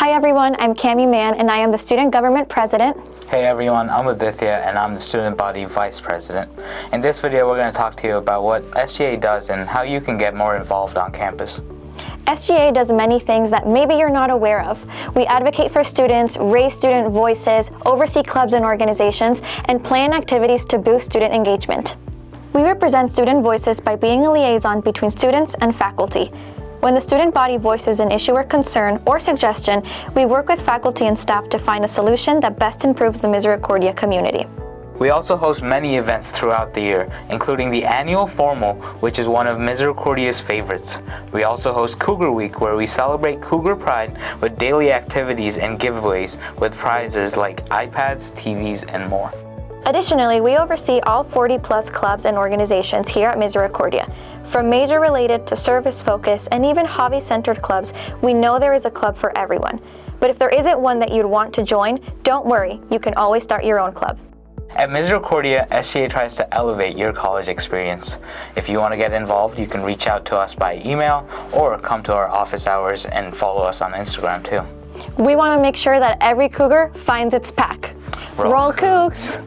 Hi everyone, I'm Cami Mann and I am the Student Government President. Hey everyone, I'm Aditya and I'm the Student Body Vice President. In this video we're going to talk to you about what SGA does and how you can get more involved on campus. SGA does many things that maybe you're not aware of. We advocate for students, raise student voices, oversee clubs and organizations, and plan activities to boost student engagement. We represent student voices by being a liaison between students and faculty. When the student body voices an issue or concern or suggestion, we work with faculty and staff to find a solution that best improves the Misericordia community. We also host many events throughout the year, including the annual Formal, which is one of Misericordia's favorites. We also host Cougar Week, where we celebrate Cougar Pride with daily activities and giveaways with prizes like iPads, TVs, and more. Additionally, we oversee all 40-plus clubs and organizations here at Misericordia. From major-related to service-focused and even hobby-centered clubs, we know there is a club for everyone. But if there isn't one that you'd want to join, don't worry, you can always start your own club. At Misericordia, SGA tries to elevate your college experience. If you want to get involved, you can reach out to us by email or come to our office hours and follow us on Instagram too. We want to make sure that every Cougar finds its pack. Roll Cougs!